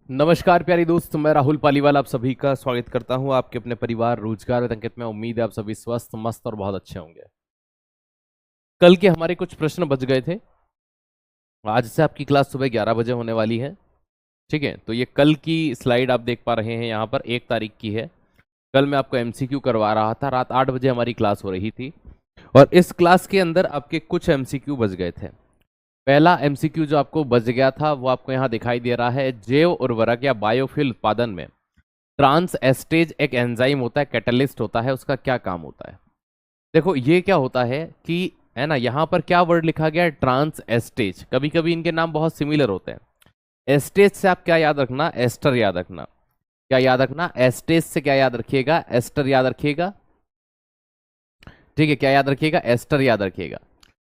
नमस्कार प्यारे दोस्त, मैं राहुल पालीवाल आप सभी का स्वागत करता हूं आपके अपने परिवार रोजगार और अंकित में। उम्मीद है आप सभी स्वस्थ मस्त और बहुत अच्छे होंगे। कल के हमारे कुछ प्रश्न बच गए थे। आज से आपकी क्लास सुबह 11 बजे होने वाली है। ठीक है, तो ये कल की स्लाइड आप देख पा रहे हैं, यहाँ पर 1 तारीख की है। कल मैं आपको एमसीक्यू करवा रहा था, रात 8 बजे हमारी क्लास हो रही थी और इस क्लास के अंदर आपके कुछ एमसीक्यू बच गए थे। पहला एमसीक्यू जो आपको बच गया था वो आपको यहाँ दिखाई दे रहा है। जैव उर्वरक या बायोफ्यूल उत्पादन में ट्रांस एस्टेज एक एंजाइम होता है, कैटलिस्ट होता है, उसका क्या काम होता है। देखो ये क्या होता है कि है ना, यहाँ पर क्या वर्ड लिखा गया है, ट्रांस एस्टेज। कभी कभी इनके नाम बहुत सिमिलर होते हैं। एस्टेज से आप क्या याद रखना, एस्टर याद रखना। क्या याद रखना, एस्टेज से क्या याद रखिएगा, एस्टर याद रखिएगा। ठीक है, क्या याद रखिएगा, एस्टर याद रखिएगा।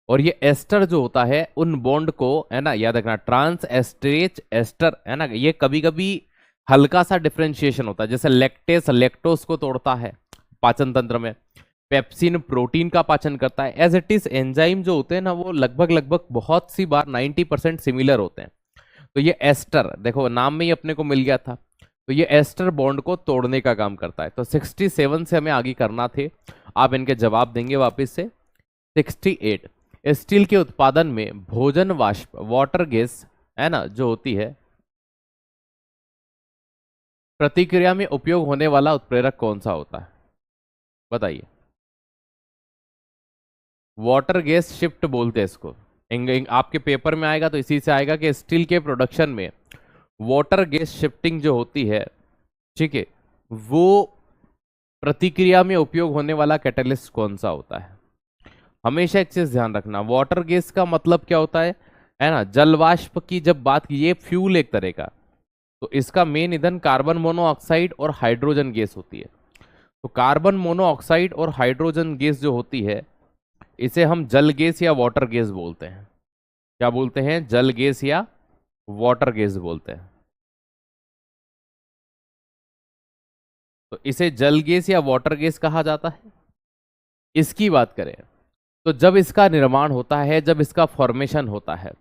और ये एस्टर जो होता है उन बॉन्ड को है ना याद रखना, ट्रांस एस्टेज एस्टर है ना। ये कभी कभी हल्का सा डिफरेंशिएशन होता है, जैसे लैक्टेस लैक्टोस को तोड़ता है पाचन तंत्र में, पेप्सिन प्रोटीन का पाचन करता है। एज इट इज एंजाइम जो होते हैं ना वो लगभग लगभग बहुत सी बार 90% सिमिलर होते हैं। तो ये एस्टर देखो नाम में ही अपने को मिल गया था, तो ये एस्टर बॉन्ड को तोड़ने का काम करता है। तो 67 से हमें आगे करना थे, आप इनके जवाब देंगे वापस से। 68, स्टील के उत्पादन में भोजन वाष्प वाटर गैस है ना जो होती है, प्रतिक्रिया में उपयोग होने वाला उत्प्रेरक कौन सा होता है, बताइए। वाटर गैस शिफ्ट बोलते हैं इसको। आपके पेपर में आएगा तो इसी से आएगा कि स्टील के प्रोडक्शन में वाटर गैस शिफ्टिंग जो होती है, ठीक है, वो प्रतिक्रिया में उपयोग होने वाला कैटलिस्ट कौन सा होता है। हमेशा एक चीज ध्यान रखना, वाटर गैस का मतलब क्या होता है ना, जल वाष्प की जब बात की, ये फ्यूल एक तरह का, तो इसका मेन ईंधन कार्बन मोनोऑक्साइड और हाइड्रोजन गैस होती है। तो कार्बन मोनोऑक्साइड और हाइड्रोजन गैस जो होती है इसे हम जल गैस या वाटर गैस बोलते हैं। क्या बोलते हैं, जल गैस या वाटर गैस बोलते हैं। तो इसे जल गैस या वाटर गैस कहा जाता है। इसकी बात करें तो जब इसका निर्माण होता है, जब इसका फॉर्मेशन होता है,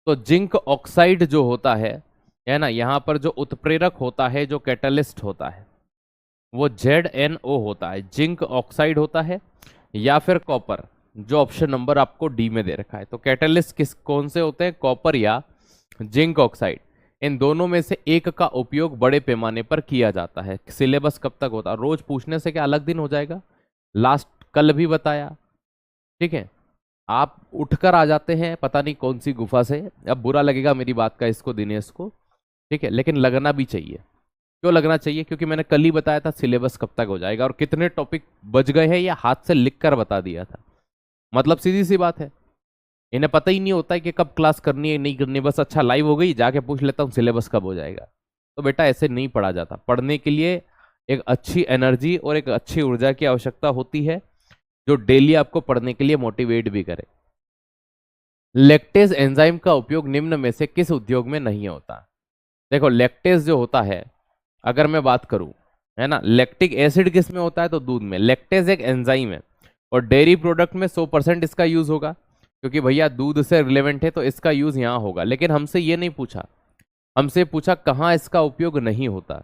तो जिंक ऑक्साइड जो होता है ना, यहां पर जो उत्प्रेरक होता है, जो कैटलिस्ट होता है, वो ZnO होता है, जिंक ऑक्साइड होता है, या फिर कॉपर, जो ऑप्शन नंबर आपको डी में दे रखा है। तो कैटलिस्ट कौन से होते हैं, कॉपर या जिंक ऑक्साइड। इन दोनों में से एक का उपयोग बड़े पैमाने पर किया जाता है। सिलेबस कब तक होता है, रोज पूछने से क्या अलग दिन हो जाएगा, लास्ट कल भी बताया। ठीक है, आप उठकर आ जाते हैं पता नहीं कौन सी गुफा से, अब बुरा लगेगा मेरी बात का इसको दिनेश को, ठीक है, लेकिन लगना भी चाहिए। क्यों लगना चाहिए, क्योंकि मैंने कल ही बताया था सिलेबस कब तक हो जाएगा और कितने टॉपिक बच गए हैं, या हाथ से लिख कर बता दिया था। मतलब सीधी सी बात है, इन्हें पता ही नहीं होता है कि कब क्लास करनी है नहीं करनी, बस अच्छा लाइव हो गई जाके पूछ लेता हूँ सिलेबस कब हो जाएगा। तो बेटा ऐसे नहीं पढ़ा जाता, पढ़ने के लिए एक अच्छी एनर्जी और एक अच्छी ऊर्जा की आवश्यकता होती है, जो डेली आपको पढ़ने के लिए मोटिवेट भी करे। लैक्टेज एंजाइम का उपयोग निम्न में से किस उद्योग में नहीं होता। देखो लैक्टेज जो होता है, अगर मैं बात करूं, है ना, लैक्टिक एसिड किस में होता है, तो दूध में। लैक्टेज एक एंजाइम है और डेयरी प्रोडक्ट में 100% इसका यूज होगा, क्योंकि भैया दूध से रिलेवेंट है तो इसका यूज यहां होगा। लेकिन हमसे ये नहीं पूछा, हमसे पूछा कहां इसका उपयोग नहीं होता।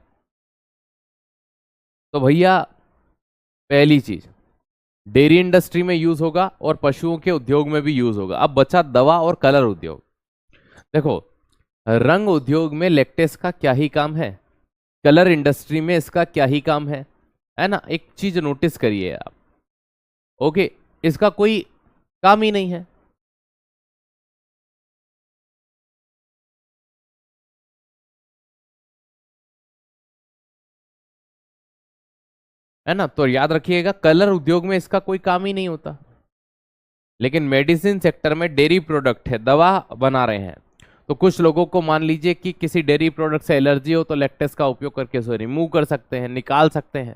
तो भैया पहली चीज डेयरी इंडस्ट्री में यूज होगा और पशुओं के उद्योग में भी यूज होगा। अब बचा दवा और कलर उद्योग। देखो रंग उद्योग में लैक्टेस का क्या ही काम है, कलर इंडस्ट्री में इसका क्या ही काम है ना। एक चीज नोटिस करिए आप, ओके, इसका कोई काम ही नहीं है ना। तो याद रखिएगा कलर उद्योग में इसका कोई काम ही नहीं होता। लेकिन मेडिसिन सेक्टर में डेयरी प्रोडक्ट है, दवा बना रहे हैं, तो कुछ लोगों को मान लीजिए कि किसी डेयरी प्रोडक्ट से एलर्जी हो तो लैक्टेस का उपयोग करके उसे रिमूव कर सकते हैं, निकाल सकते हैं,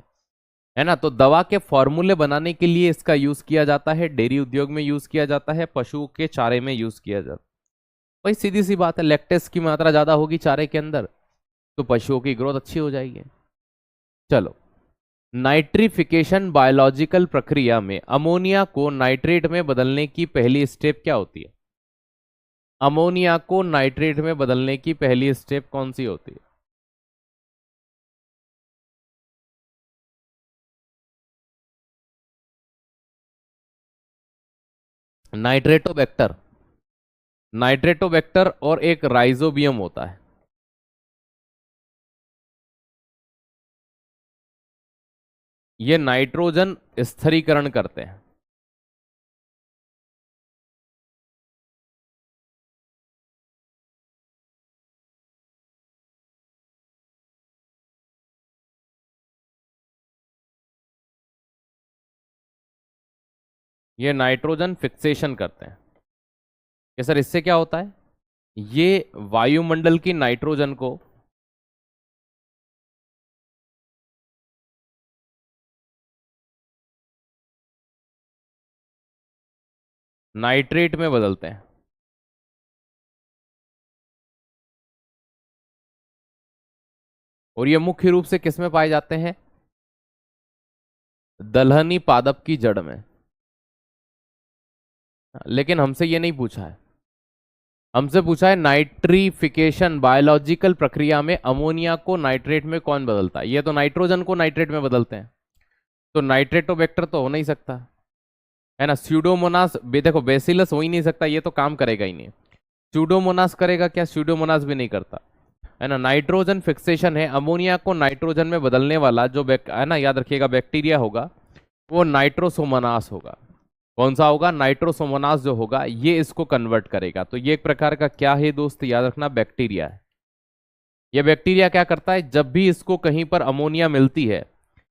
है ना। तो दवा के फॉर्मूले बनाने के लिए इसका यूज किया जाता है, डेयरी उद्योग में यूज किया जाता है, पशुओं के चारे में यूज किया जाता है। भाई सीधी सी बात है, लैक्टेस की मात्रा ज्यादा होगी चारे के अंदर तो पशुओं की ग्रोथ अच्छी हो जाएगी। चलो, नाइट्रिफिकेशन बायोलॉजिकल प्रक्रिया में अमोनिया को नाइट्रेट में बदलने की पहली स्टेप क्या होती है। अमोनिया को नाइट्रेट में बदलने की पहली स्टेप कौन सी होती है। नाइट्रेटोबैक्टर, नाइट्रेटोबैक्टर और एक राइजोबियम होता है। ये नाइट्रोजन स्थिरीकरण करते हैं। ये नाइट्रोजन फिक्सेशन करते हैं। कि सर इससे क्या होता है? ये वायुमंडल की नाइट्रोजन को नाइट्रेट में बदलते हैं। और ये मुख्य रूप से किस में पाए जाते हैं? दलहनी पादप की जड़ में। लेकिन हमसे ये नहीं पूछा है, हमसे पूछा है नाइट्रिफिकेशन बायोलॉजिकल प्रक्रिया में अमोनिया को नाइट्रेट में कौन बदलता है? ये तो नाइट्रोजन को नाइट्रेट में बदलते हैं, तो नाइट्रेटोबैक्टर तो हो नहीं सकता है ना। स्यूडोमोनास देखो बेसिलस हो ही नहीं सकता, ये तो काम करेगा ही नहीं। स्यूडोमोनास करेगा क्या? स्यूडोमोनास भी नहीं करता है ना। नाइट्रोजन फिक्सेशन है, अमोनिया को नाइट्रोजन में बदलने वाला जो है ना, याद रखिएगा बैक्टीरिया होगा वो नाइट्रोसोमोनास होगा। कौन सा होगा? नाइट्रोसोमोनास जो होगा ये इसको कन्वर्ट करेगा। तो ये एक प्रकार का क्या है दोस्त, याद रखना, बैक्टीरिया है। ये बैक्टीरिया क्या करता है, जब भी इसको कहीं पर अमोनिया मिलती है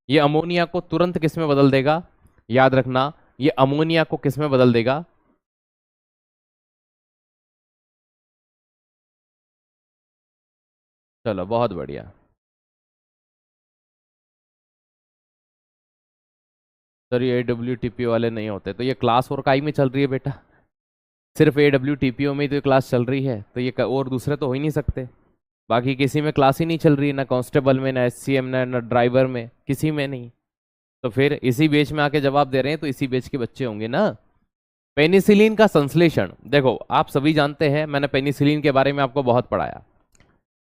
ये अमोनिया को तुरंत किस में बदल देगा? याद रखना, ये अमोनिया को किस में बदल देगा? चलो बहुत बढ़िया। सर ये AWTP वाले नहीं होते, तो ये क्लास और काई में चल रही है बेटा? सिर्फ AWTPO में ही तो ये क्लास चल रही है, तो ये और दूसरे तो हो ही नहीं सकते। बाकी किसी में क्लास ही नहीं चल रही है, ना कांस्टेबल में, ना SCM, ना ड्राइवर में, किसी में नहीं। तो फिर इसी बेच में आके जवाब दे रहे हैं, तो इसी बेच के बच्चे होंगे ना। पेनिसिलिन का संश्लेषण देखो, आप सभी जानते हैं, मैंने पेनिसिलिन के बारे में आपको बहुत पढ़ाया।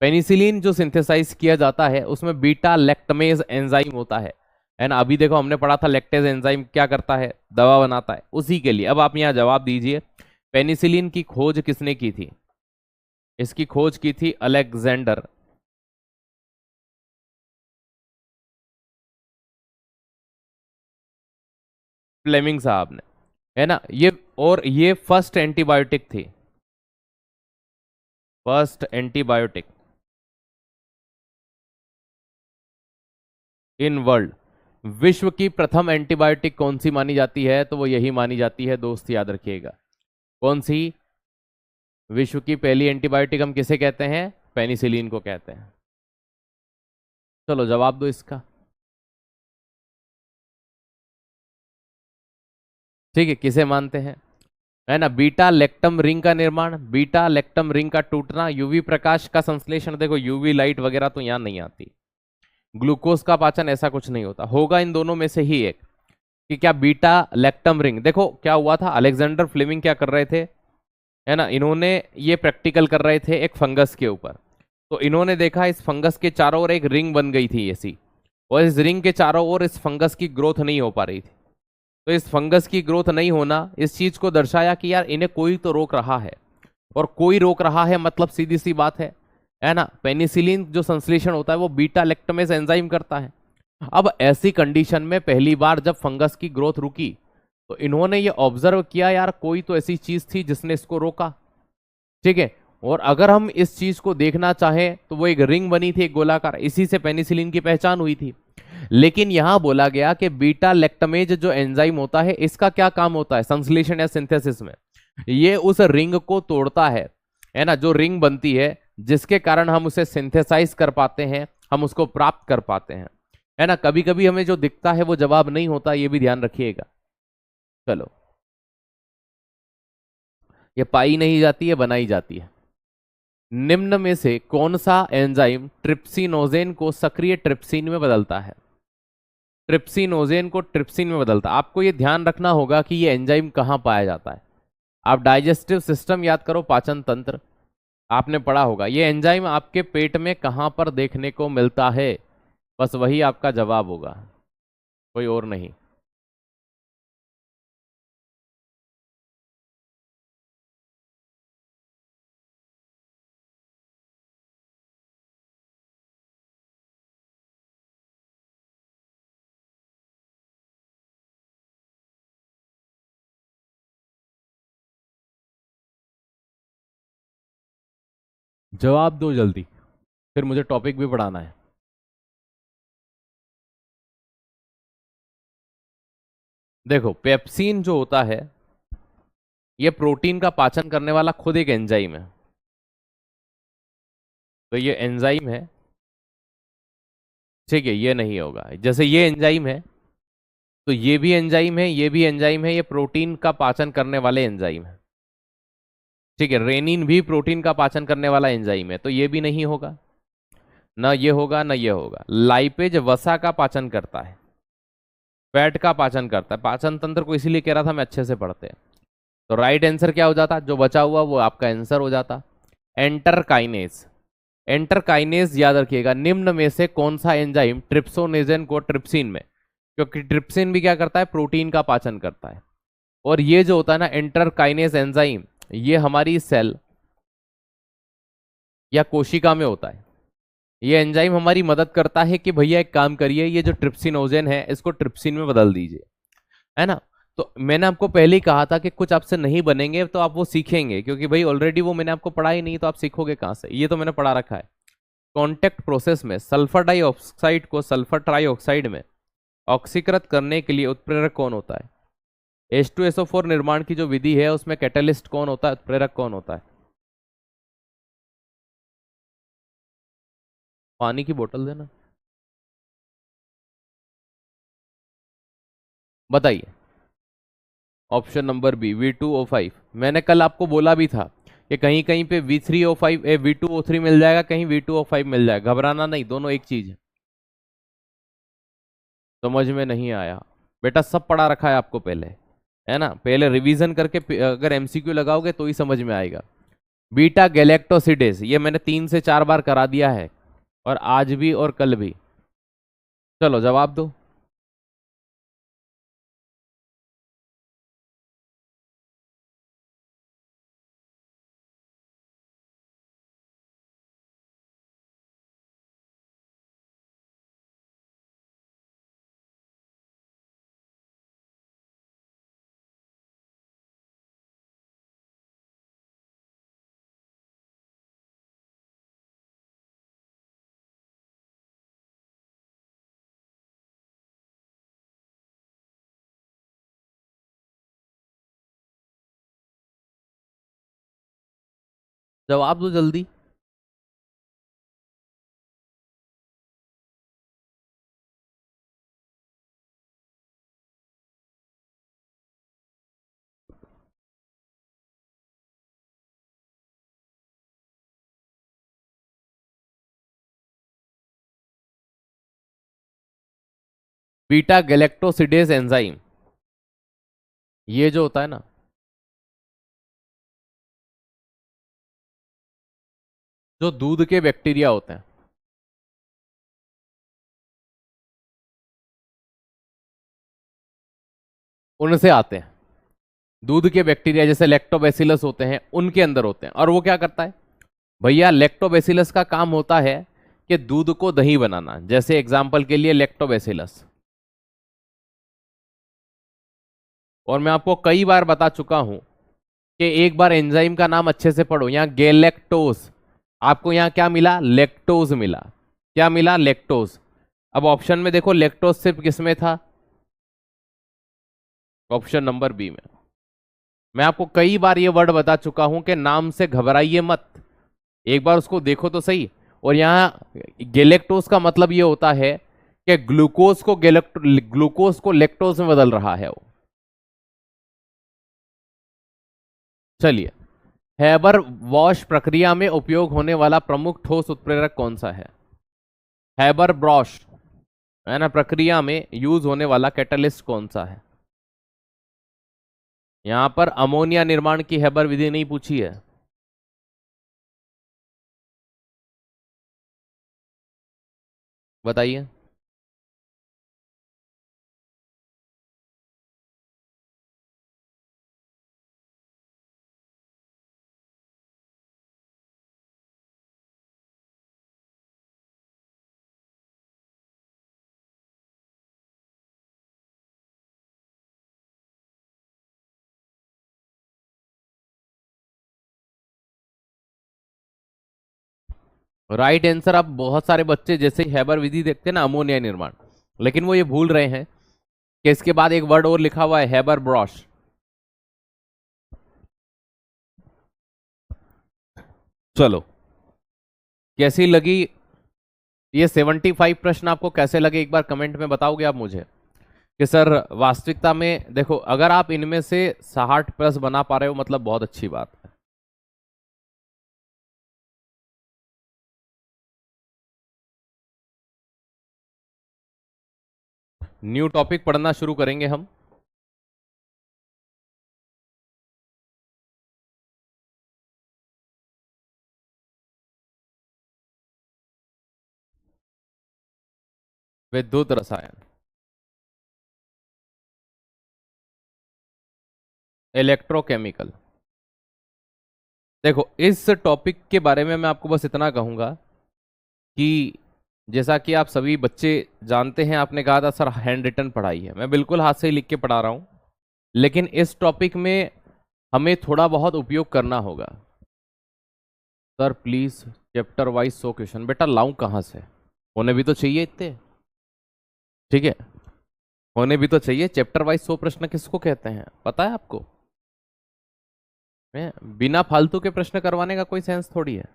पेनिसिलिन जो सिंथेसाइज किया जाता है उसमें बीटा लैक्टमेज एंजाइम होता है ना। अभी देखो हमने पढ़ा था लैक्टेज एंजाइम क्या करता है? दवा बनाता है। उसी के लिए अब आप यहाँ जवाब दीजिए, पेनिसिलिन की खोज किसने की थी? इसकी खोज की थी अलेक्जेंडर फ्लेमिंग साहब ने, है ना। ये और ये फर्स्ट एंटीबायोटिक थी, फर्स्ट एंटीबायोटिक इन वर्ल्ड। विश्व की प्रथम एंटीबायोटिक कौन सी मानी जाती है? तो वो यही मानी जाती है दोस्त, याद रखिएगा। कौन सी? विश्व की पहली एंटीबायोटिक हम किसे कहते हैं? पेनिसिलिन को कहते हैं। चलो जवाब दो इसका। ठीक है, किसे मानते हैं? है ना, बीटा लेक्टम रिंग का निर्माण, बीटा लेक्टम रिंग का टूटना, यूवी प्रकाश का संश्लेषण। देखो यूवी लाइट वगैरह तो यहां नहीं आती। ग्लूकोज का पाचन, ऐसा कुछ नहीं होता। होगा इन दोनों में से ही एक, कि क्या बीटा लेक्टम रिंग। देखो क्या हुआ था, अलेक्जेंडर फ्लेमिंग क्या कर रहे थे, है ना, इन्होंने ये प्रैक्टिकल कर रहे थे एक फंगस के ऊपर। तो इन्होंने देखा इस फंगस के चारों ओर एक रिंग बन गई थी ऐसी, और इस रिंग के चारों ओर इस फंगस की ग्रोथ नहीं हो पा रही थी। तो इस फंगस की ग्रोथ नहीं होना इस चीज को दर्शाया कि यार इन्हें कोई तो रोक रहा है, और कोई रोक रहा है मतलब सीधी सी बात है ना, पेनिसिलिन जो संश्लेषण होता है वो बीटा लैक्टमेज एंजाइम करता है। अब ऐसी कंडीशन में पहली बार जब फंगस की ग्रोथ रुकी तो इन्होंने ये ऑब्जर्व किया यार कोई तो ऐसी चीज थी जिसने इसको रोका। ठीक है, और अगर हम इस चीज को देखना चाहें तो वो एक रिंग बनी थी, एक गोलाकार, इसी से पेनिसिलिन की पहचान हुई थी। लेकिन यहां बोला गया कि बीटा लैक्टमेज जो एंजाइम होता है इसका क्या काम होता है संश्लेषण या सिंथेसिस में? ये उस रिंग को तोड़ता है ना, जो रिंग बनती है जिसके कारण हम उसे सिंथेसाइज कर पाते हैं, हम उसको प्राप्त कर पाते हैं, है ना। कभी कभी हमें जो दिखता है वो जवाब नहीं होता, ये भी ध्यान रखिएगा। चलो, ये पाई नहीं जाती है, बनाई जाती है। निम्न में से कौन सा एंजाइम ट्रिप्सिनोजेन को सक्रिय ट्रिप्सिन में बदलता है? ट्रिप्सिनोजेन को ट्रिप्सिन में बदलता, आपको ये ध्यान रखना होगा कि ये एंजाइम कहां पाया जाता है। आप डाइजेस्टिव सिस्टम याद करो, पाचन तंत्र आपने पढ़ा होगा, ये एंजाइम आपके पेट में कहां पर देखने को मिलता है? बस वही आपका जवाब होगा, कोई और नहीं। जवाब दो जल्दी, फिर मुझे टॉपिक भी पढ़ाना है। देखो, पेप्सिन जो होता है ये प्रोटीन का पाचन करने वाला खुद एक एंजाइम है। तो ये एंजाइम है, ठीक है, ये नहीं होगा। जैसे ये एंजाइम है, तो ये भी एंजाइम है, ये भी एंजाइम है, ये प्रोटीन का पाचन करने वाले एंजाइम है। ठीक है, रेनिन भी प्रोटीन का पाचन करने वाला एंजाइम है, तो ये भी नहीं होगा। ना ये होगा ना ये होगा। लाइपेज वसा का पाचन करता है, फैट का पाचन करता है। पाचन तंत्र को इसीलिए कह रहा था मैं, अच्छे से पढ़ते हैं। तो राइट आंसर क्या हो जाता, जो बचा हुआ वो आपका आंसर हो जाता, एंटरकाइनेज। एंटरकाइनेज याद रखिएगा, निम्न में से कौन सा एंजाइम ट्रिप्सोनेजन को ट्रिप्सिन में, क्योंकि ट्रिप्सिन भी क्या करता है, प्रोटीन का पाचन करता है। और ये जो होता है ना एंटरकाइनेज एंजाइम, ये हमारी सेल या कोशिका में होता है। ये एंजाइम हमारी मदद करता है कि भैया एक काम करिए, ये जो ट्रिप्सिनोजेन है इसको ट्रिप्सिन में बदल दीजिए, है ना। तो मैंने आपको पहले ही कहा था कि कुछ आपसे नहीं बनेंगे तो आप वो सीखेंगे, क्योंकि भाई ऑलरेडी वो मैंने आपको पढ़ा ही नहीं, तो आप सीखोगे कहां से, ये तो मैंने पढ़ा रखा है। कॉन्टेक्ट प्रोसेस में सल्फर डाइऑक्साइड को सल्फर ट्राइऑक्साइड में ऑक्सीकृत करने के लिए उत्प्रेरक कौन होता है। H2SO4 निर्माण की जो विधि है उसमें कैटलिस्ट कौन होता है, उत्प्रेरक कौन होता है। पानी की बोतल देना, बताइए। Option number B V2O5। मैंने कल आपको बोला भी था कि कहीं कहीं पे V3O5 V2O3 मिल जाएगा, कहीं V2O5 मिल जाएगा, घबराना नहीं, दोनों एक चीज है। समझ में नहीं आया बेटा, सब पढ़ा रखा है आपको पहले, है ना। पहले रिवीजन करके अगर एमसीक्यू लगाओगे तो ही समझ में आएगा। बीटा गैलेक्टोसिडेज ये मैंने 3 से 4 बार करा दिया है, और आज भी और कल भी। चलो जवाब दो। जवाब दो जल्दी। बीटा गैलेक्टोसिडेज एंजाइम, ये जो होता है ना, जो दूध के बैक्टीरिया होते हैं उनसे आते हैं। दूध के बैक्टीरिया जैसे लैक्टोबैसिलस होते हैं, उनके अंदर होते हैं। और वो क्या करता है भैया, लैक्टोबैसिलस का काम होता है कि दूध को दही बनाना। जैसे एग्जाम्पल के लिए लैक्टोबैसिलस, और मैं आपको कई बार बता चुका हूं कि एक बार एंजाइम का नाम अच्छे से पढ़ो। यहां गैलेक्टोज, आपको यहां क्या मिला, लैक्टोज मिला। क्या मिला, लैक्टोज। अब ऑप्शन में देखो, लैक्टोज सिर्फ किस में था, ऑप्शन नंबर बी में। मैं आपको कई बार ये वर्ड बता चुका हूं कि नाम से घबराइए मत, एक बार उसको देखो तो सही। और यहाँ गैलेक्टोज का मतलब ये होता है कि ग्लूकोज को लैक्टोज में बदल रहा है वो। चलिए, हैबर वॉश प्रक्रिया में उपयोग होने वाला प्रमुख ठोस उत्प्रेरक कौन सा है। हैबर ब्रॉश, है ना, प्रक्रिया में यूज होने वाला कैटलिस्ट कौन सा है। यहां पर अमोनिया निर्माण की हैबर विधि नहीं पूछी है। बताइए। Right answer. आप बहुत सारे बच्चे जैसे हैबर विधि देखते हैं ना, अमोनिया निर्माण, लेकिन वो ये भूल रहे हैं कि इसके बाद एक वर्ड और लिखा हुआ है, हैबर ब्रॉश। चलो, कैसी लगी ये 75 प्रश्न? आपको कैसे लगे एक बार कमेंट में बताओगे आप मुझे कि सर वास्तविकता में देखो, अगर आप इनमें से 60 प्लस बना पा रहे हो मतलब बहुत अच्छी बात है। न्यू टॉपिक पढ़ना शुरू करेंगे हम। विद्युत रसायन, इलेक्ट्रोकेमिकल। देखो, इस टॉपिक के बारे में मैं आपको बस इतना कहूंगा कि जैसा कि आप सभी बच्चे जानते हैं, आपने कहा था सर हैंड रिटन पढ़ाई है, मैं बिल्कुल हाथ से ही लिख के पढ़ा रहा हूं, लेकिन इस टॉपिक में हमें थोड़ा बहुत उपयोग करना होगा। Sir please chapter wise 100 question, बेटा लाऊं कहां से? होने भी तो चाहिए इतने, ठीक है, होने भी तो चाहिए। चैप्टर वाइज 100 प्रश्न किसको कहते हैं पता है आपको? बिना फालतू के प्रश्न करवाने का कोई सेंस थोड़ी है।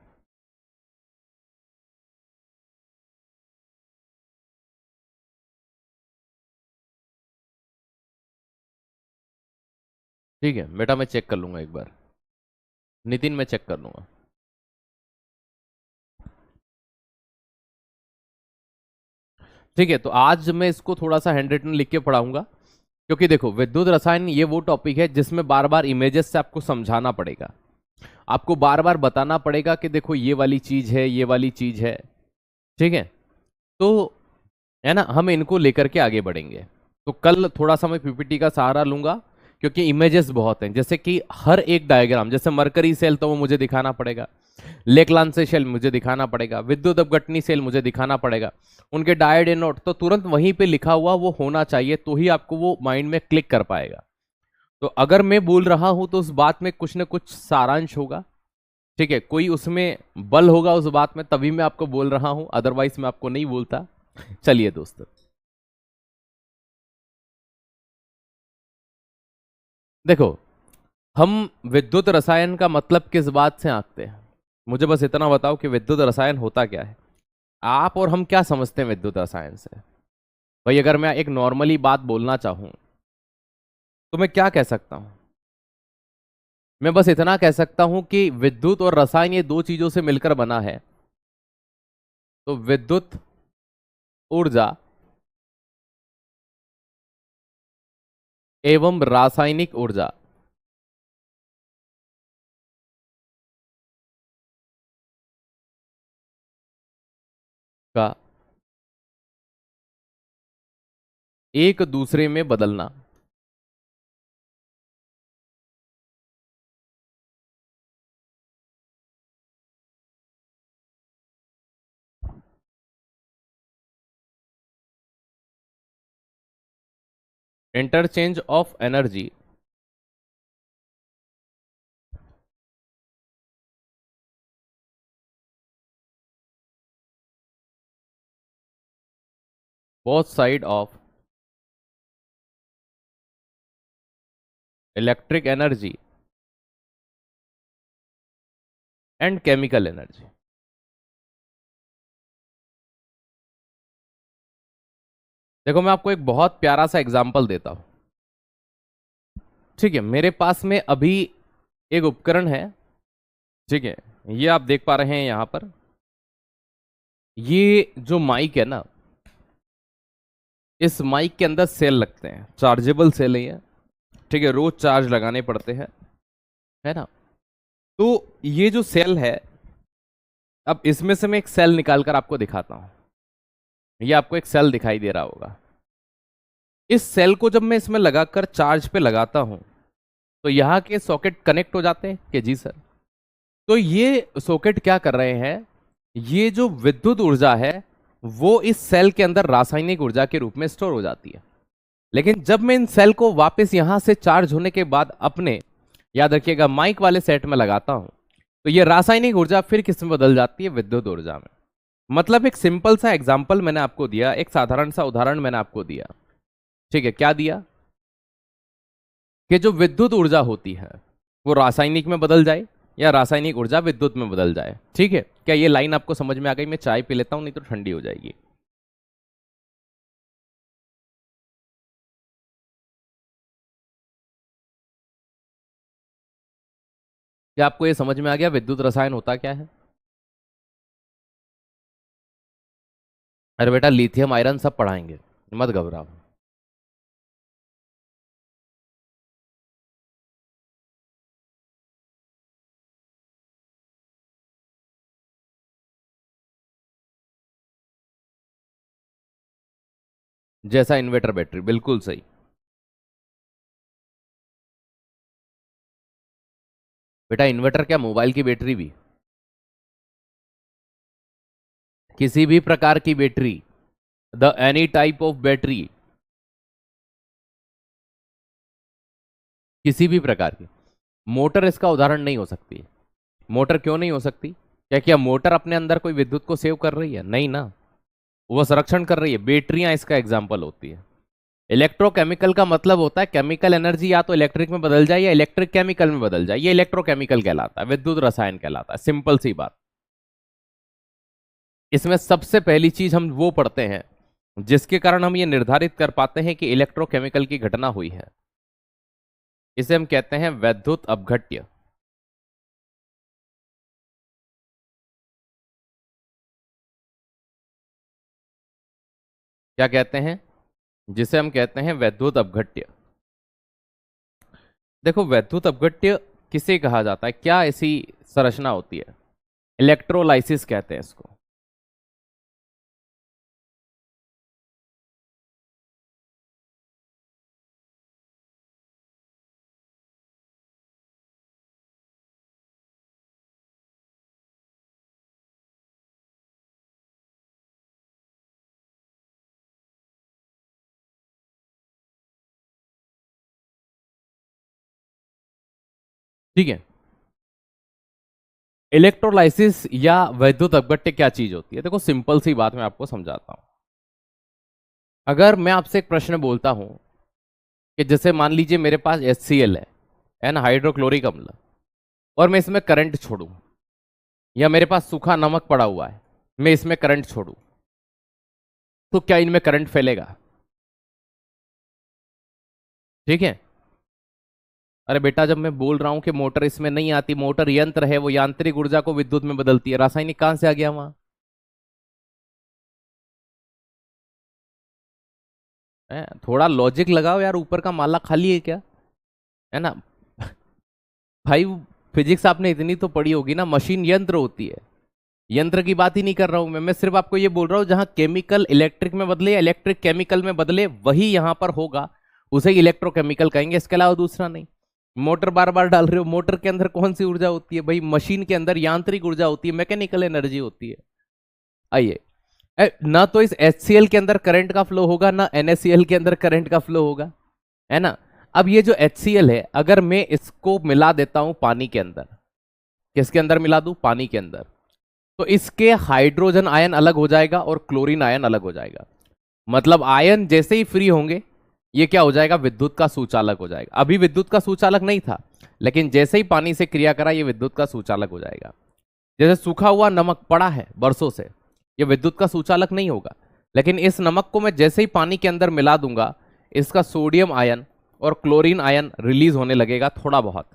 ठीक है बेटा, मैं चेक कर लूंगा एक बार, नितिन मैं चेक कर लूंगा। ठीक है, तो आज मैं इसको थोड़ा सा हैंड रिटन लिख के पढ़ाऊंगा, क्योंकि देखो विद्युत रसायन ये वो टॉपिक है जिसमें बार बार इमेजेस से आपको समझाना पड़ेगा, आपको बार बार बताना पड़ेगा कि देखो ये वाली चीज है, ये वाली चीज है, ठीक है। तो है ना, हम इनको लेकर के आगे बढ़ेंगे। तो कल थोड़ा सा मैं पीपीटी का सहारा लूंगा, क्योंकि इमेजेस बहुत हैं, जैसे कि हर एक डायग्राम, जैसे मरकरी सेल तो वो मुझे दिखाना पड़ेगा, लेकलांसे सेल मुझे दिखाना पड़ेगा, विद्युत अपघटनी सेल मुझे दिखाना पड़ेगा, उनके डायोड एनोड तो तुरंत वहीं पे लिखा हुआ वो होना चाहिए, तो ही आपको वो माइंड में क्लिक कर पाएगा। तो अगर मैं बोल रहा हूं तो उस बात में कुछ ना कुछ सारांश होगा, ठीक है, कोई उसमें बल होगा उस बात में, तभी मैं आपको बोल रहा हूं, अदरवाइज मैं आपको नहीं बोलता। चलिए दोस्तों, देखो, हम विद्युत रसायन का मतलब किस बात से आंकते हैं? मुझे बस इतना बताओ कि विद्युत रसायन होता क्या है, आप और हम क्या समझते हैं विद्युत रसायन से? भाई अगर मैं एक नॉर्मली बात बोलना चाहूं तो मैं क्या कह सकता हूं? मैं बस इतना कह सकता हूं कि विद्युत और रसायन ये दो चीजों से मिलकर बना है। तो विद्युत ऊर्जा एवं रासायनिक ऊर्जा का एक दूसरे में बदलना, interchange of energy both side of electric energy and chemical energy. देखो, मैं आपको एक बहुत प्यारा सा एग्जांपल देता हूं, ठीक है। मेरे पास में अभी एक उपकरण है, ठीक है, ये आप देख पा रहे हैं यहां पर, ये जो माइक है ना, इस माइक के अंदर सेल लगते हैं, चार्जेबल सेल है ये, ठीक है, रोज चार्ज लगाने पड़ते हैं, है ना। तो ये जो सेल है, अब इसमें से मैं एक सेल निकालकर आपको दिखाता हूं, ये आपको एक सेल दिखाई दे रहा होगा। इस सेल को जब मैं इसमें लगाकर चार्ज पे लगाता हूं तो यहाँ के सॉकेट कनेक्ट हो जाते हैं कि जी सर? तो ये सॉकेट क्या कर रहे हैं, ये जो विद्युत ऊर्जा है वो इस सेल के अंदर रासायनिक ऊर्जा के रूप में स्टोर हो जाती है। लेकिन जब मैं इन सेल को वापस यहां से चार्ज होने के बाद अपने, याद रखिएगा, माइक वाले सेट में लगाता हूं, तो ये रासायनिक ऊर्जा फिर किस में बदल जाती है? विद्युत ऊर्जा में। मतलब एक सिंपल सा एग्जाम्पल मैंने आपको दिया, एक साधारण सा उदाहरण मैंने आपको दिया, ठीक है। क्या दिया? कि जो विद्युत ऊर्जा होती है वो रासायनिक में बदल जाए या रासायनिक ऊर्जा विद्युत में बदल जाए, ठीक है। क्या ये लाइन आपको समझ में आ गई? मैं चाय पी लेता हूं, नहीं तो ठंडी हो जाएगी। क्या आपको ये समझ में आ गया विद्युत रसायन होता क्या है? अरे बेटा, लिथियम आयरन सब पढ़ाएंगे, मत घबराओ। जैसा इन्वर्टर बैटरी, बिल्कुल सही। बेटा इन्वर्टर क्या, मोबाइल की बैटरी भी, किसी भी प्रकार की battery, the any type of battery, किसी भी प्रकार की। मोटर इसका उदाहरण नहीं हो सकती। मोटर क्यों नहीं हो सकती? क्या मोटर अपने अंदर कोई विद्युत को सेव कर रही है? नहीं ना, वो संरक्षण कर रही है। बैटरियां इसका एग्जाम्पल होती है। इलेक्ट्रोकेमिकल का मतलब होता है केमिकल एनर्जी या तो इलेक्ट्रिक में बदल जाए या इलेक्ट्रिक केमिकल में बदल जाए, ये इलेक्ट्रोकेमिकल कहलाता है, विद्युत रसायन कहलाता है। सिंपल सी बात। इसमें सबसे पहली चीज हम वो पढ़ते हैं जिसके कारण हम ये निर्धारित कर पाते हैं कि इलेक्ट्रोकेमिकल की घटना हुई है, इसे हम कहते हैं वैद्युत अपघट्य। क्या कहते हैं? जिसे हम कहते हैं वैद्युत अपघट्य। देखो, वैद्युत अपघट्य किसे कहा जाता है, क्या ऐसी संरचना होती है? इलेक्ट्रोलाइसिस कहते हैं इसको। ठीक है। इलेक्ट्रोलाइसिस या वैद्युत अपघट्य क्या चीज होती है? देखो सिंपल सी बात मैं आपको समझाता हूं। अगर मैं आपसे एक प्रश्न बोलता हूं कि जैसे मान लीजिए मेरे पास HCl है ना, हाइड्रोक्लोरिक अम्ल, और मैं इसमें करंट छोड़ूं, या मेरे पास सूखा नमक पड़ा हुआ है, मैं इसमें करंट छोड़ूं, तो क्या इनमें करंट फैलेगा? ठीक है। अरे बेटा, जब मैं बोल रहा हूं कि मोटर इसमें नहीं आती, मोटर यंत्र है, वो यांत्रिक ऊर्जा को विद्युत में बदलती है, रासायनिक कहां से आ गया वहां? थोड़ा लॉजिक लगाओ यार, ऊपर का माला खाली है क्या? है ना भाई, फिजिक्स आपने इतनी तो पढ़ी होगी ना, मशीन यंत्र होती है। यंत्र की बात ही नहीं कर रहा हूं मैं सिर्फ आपको ये बोल रहा हूं जहां केमिकल इलेक्ट्रिक में बदले या इलेक्ट्रिक केमिकल में बदले वही यहां पर होगा, उसे इलेक्ट्रोकेमिकल कहेंगे, इसके अलावा दूसरा नहीं। मोटर बार बार डाल रहे हो, मोटर के अंदर कौन सी ऊर्जा होती है भाई? मशीन के अंदर यांत्रिक ऊर्जा होती है, मैकेनिकल एनर्जी होती है। आइए, ना तो इस HCl के अंदर करंट का फ्लो होगा, ना NaCl के अंदर करंट का फ्लो होगा, है ना। अब ये जो HCl है, अगर मैं इसको मिला देता हूं पानी के अंदर, किसके अंदर मिला दूं? पानी के अंदर, तो इसके हाइड्रोजन आयन अलग हो जाएगा और क्लोरीन आयन अलग हो जाएगा। मतलब आयन जैसे ही फ्री होंगे, ये क्या हो जाएगा? विद्युत का सुचालक हो जाएगा। अभी विद्युत का सुचालक नहीं था, लेकिन जैसे ही पानी से क्रिया करा, ये विद्युत का सुचालक हो जाएगा। जैसे सूखा हुआ नमक पड़ा है बरसों से, ये विद्युत का सुचालक नहीं होगा, लेकिन इस नमक को मैं जैसे ही पानी के अंदर मिला दूंगा, इसका सोडियम आयन और क्लोरीन आयन रिलीज होने लगेगा थोड़ा बहुत,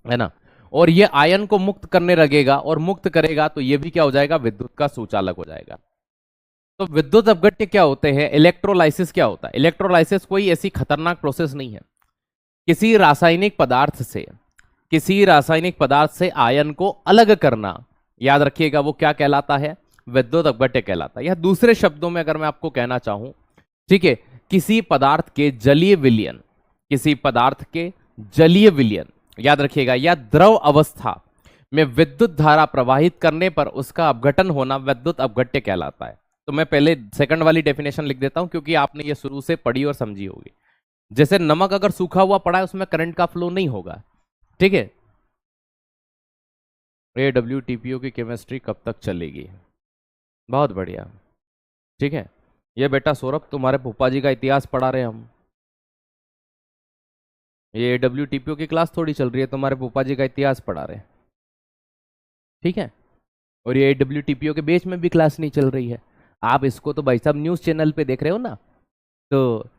है ना। और ये आयन को मुक्त करने लगेगा, और मुक्त करेगा तो ये भी क्या हो जाएगा? विद्युत का सुचालक हो जाएगा। तो विद्युत अपघट्य क्या होते हैं? इलेक्ट्रोलाइसिस क्या होता है? इलेक्ट्रोलाइसिस कोई ऐसी खतरनाक प्रोसेस नहीं है। किसी रासायनिक पदार्थ से, किसी रासायनिक पदार्थ से आयन को अलग करना, याद रखिएगा, वो क्या कहलाता है? विद्युत अपघट्य कहलाता है। या दूसरे शब्दों में अगर मैं आपको कहना चाहूं, ठीक है, किसी पदार्थ के जलीय विलयन, किसी पदार्थ के जलीय विलयन, याद रखिएगा, या द्रव अवस्था में विद्युत धारा प्रवाहित करने पर उसका अपघटन होना विद्युत अपघट्य कहलाता है। तो मैं पहले सेकंड वाली डेफिनेशन लिख देता हूं, क्योंकि आपने ये शुरू से पढ़ी और समझी होगी। जैसे नमक अगर सूखा हुआ पड़ा है, उसमें करंट का फ्लो नहीं होगा, ठीक है। AWTPO की केमिस्ट्री कब तक चलेगी? बहुत बढ़िया। ठीक है, ये बेटा सौरभ तुम्हारे फूफा जी का इतिहास पढ़ा रहे हैं हम। ये AWTPO की क्लास थोड़ी चल रही है, तुम्हारे फूफा जी का इतिहास पढ़ा रहे हैं। ठीक है, और ये AWTPO के बेच में भी क्लास नहीं चल रही है। आप इसको तो भाई साहब न्यूज चैनल पे देख रहे हो ना, तो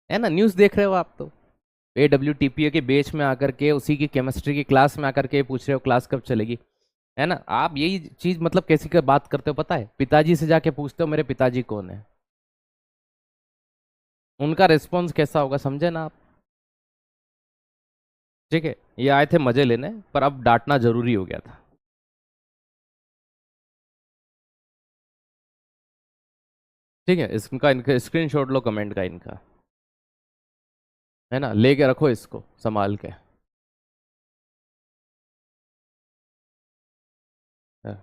है ना, न्यूज देख रहे हो आप तो। AWTPO के बेच में आकर के उसी की केमिस्ट्री की क्लास में आकर के पूछ रहे हो क्लास कब चलेगी। है ना, आप यही चीज मतलब कैसी का बात करते हो पता है, पिताजी से जाके पूछते हो मेरे पिताजी कौन है, उनका रिस्पॉन्स कैसा होगा समझे ना आप। ठीक है, ये आए थे मजे लेने, पर अब डांटना जरूरी हो गया था। ठीक है, इसका इनका स्क्रीनशॉट लो कमेंट का इनका, है ना, लेके रखो इसको संभाल के। हाँ,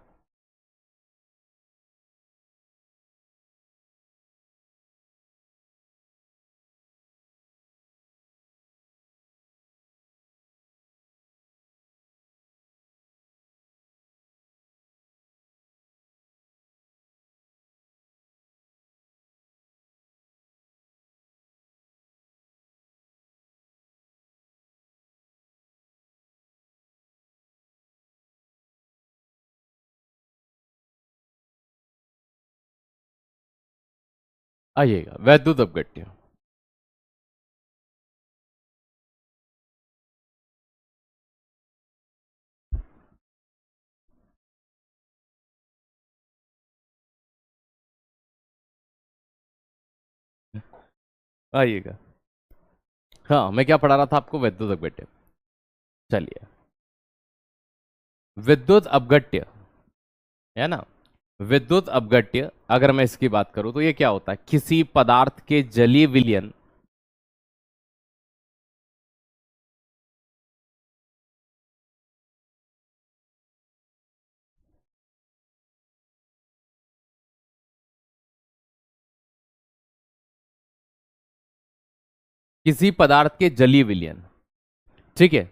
आइएगा वैद्युत अपघट्य। आइएगा। हाँ, मैं क्या पढ़ा रहा था आपको, विद्युत अपघट्य। चलिए, विद्युत अपघट्य, है ना, विद्युत अपघट्य अगर मैं इसकी बात करूं तो ये क्या होता है, किसी पदार्थ के जलीय विलयन, किसी पदार्थ के जलीय विलयन। ठीक है,